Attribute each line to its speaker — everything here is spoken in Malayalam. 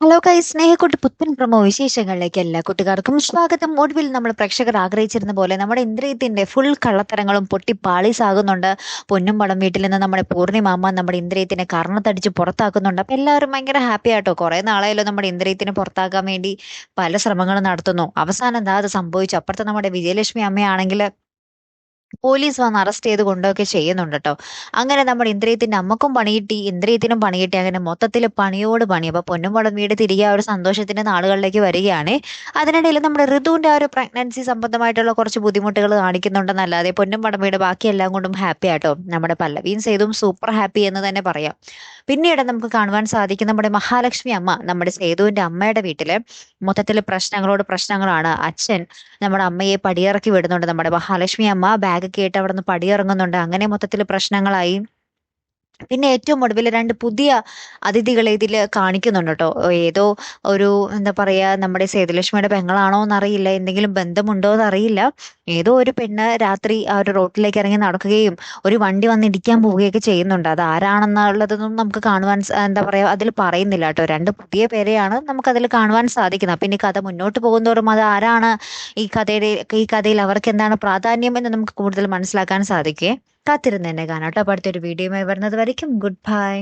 Speaker 1: ഹലോ ഗൈസ്, സ്നേഹക്കൂട്ട് പുത്തൻ പ്രമോ വിശേഷങ്ങളിലേക്ക് എല്ലാ കൂട്ടുകാർക്കും സ്വാഗതം. ഒടുവിൽ നമ്മൾ പ്രേക്ഷകർ ആഗ്രഹിച്ചിരുന്ന പോലെ നമ്മുടെ ഇന്ദ്രിയത്തിന്റെ ഫുൾ കള്ളത്തരങ്ങളും പൊട്ടി പാളീസാകുന്നുണ്ട്. പൊന്നും പടം വീട്ടിൽ നിന്ന് നമ്മുടെ പൂർണിമാമ്മ നമ്മുടെ ഇന്ദ്രിയത്തിനെ കർണത്തടിച്ച് പുറത്താക്കുന്നുണ്ട്. അപ്പൊ എല്ലാവരും ഭയങ്കര ഹാപ്പി ആട്ടോ. കുറെ നാളായാലും നമ്മുടെ ഇന്ദ്രിയത്തിനെ പുറത്താക്കാൻ വേണ്ടി പല ശ്രമങ്ങളും നടത്തുന്നു. അവസാനം എന്താ അത് സംഭവിച്ചു. അപ്പുറത്തെ നമ്മുടെ വിജയലക്ഷ്മി അമ്മയാണെങ്കിൽ പോലീസ് വന്ന് അറസ്റ്റ് ചെയ്ത് കൊണ്ടുപോയൊക്കെ ചെയ്യുന്നുണ്ട് കേട്ടോ. അങ്ങനെ നമ്മുടെ ഇന്ദ്രിയത്തിന്റെ അമ്മക്കും പണി കിട്ടി, ഇന്ദ്രിയത്തിനും പണി കിട്ടി. അങ്ങനെ മൊത്തത്തിൽ പണിയോട് പണി. അപ്പൊ പൊന്നും പടം വീട് തിരികെ ആ ഒരു സന്തോഷത്തിന്റെ നാളുകളിലേക്ക് വരികയാണ്. അതിനിടയിൽ നമ്മുടെ ഋതുവിന്റെ ആ ഒരു പ്രഗ്നൻസി സംബന്ധമായിട്ടുള്ള കുറച്ച് ബുദ്ധിമുട്ടുകൾ കാണിക്കുന്നുണ്ടെന്നല്ലാതെ പൊന്നും പടം വീട് ബാക്കി എല്ലാം കൊണ്ടും ഹാപ്പി ആട്ടോ. നമ്മുടെ പല്ലവിയും സേതുവും സൂപ്പർ ഹാപ്പി എന്ന് തന്നെ പറയാം. പിന്നീട് നമുക്ക് കാണുവാൻ സാധിക്കും നമ്മുടെ മഹാലക്ഷ്മി അമ്മ നമ്മുടെ സേതുവിന്റെ അമ്മയുടെ വീട്ടില് മൊത്തത്തിൽ പ്രശ്നങ്ങളോട് പ്രശ്നങ്ങളാണ്. അച്ഛൻ നമ്മുടെ അമ്മയെ പടിയിറക്കി വിടുന്നുണ്ട്. നമ്മുടെ മഹാലക്ഷ്മി അമ്മ ബാഗ് കേട്ട് അവിടെ നിന്ന് പടിയിറങ്ങുന്നുണ്ട്. അങ്ങനെ മൊത്തത്തിൽ പ്രശ്നങ്ങളായി. പിന്നെ ഏറ്റവും ഒടുവിൽ രണ്ട് പുതിയ അതിഥികളെ ഇതിൽ കാണിക്കുന്നുണ്ട് കേട്ടോ. ഏതോ ഒരു എന്താ പറയാ, നമ്മുടെ സേതുലക്ഷ്മിയുടെ പെങ്ങളാണോ എന്നറിയില്ല, എന്തെങ്കിലും ബന്ധമുണ്ടോ എന്നറിയില്ല. ഏതോ ഒരു പെണ്ണ് രാത്രി ആ ഒരു റോട്ടിലേക്ക് ഇറങ്ങി നടക്കുകയും ഒരു വണ്ടി വന്ന് ഇടിക്കാൻ പോവുകയൊക്കെ ചെയ്യുന്നുണ്ട്. അത് ആരാണെന്നുള്ളതൊന്നും നമുക്ക് കാണുവാൻ എന്താ പറയാ, അതിൽ പറയുന്നില്ല കേട്ടോ. രണ്ട് പുതിയ പേരെയാണ് നമുക്കതിൽ കാണുവാൻ സാധിക്കുന്നത്. പിന്നെ ഈ കഥ മുന്നോട്ട് പോകുന്തോറും അത് ആരാണ്, ഈ കഥയിൽ അവർക്ക് എന്താണ് പ്രാധാന്യം എന്ന് നമുക്ക് കൂടുതൽ മനസ്സിലാക്കാൻ സാധിക്കേ. കാത്തിരുന്ന് തന്നെ കാണാം കേട്ടോ. അപ്പൊ അടുത്തൊരു വീഡിയോയുമായി വരുന്നത് വരയ്ക്കും ഗുഡ് ബൈ.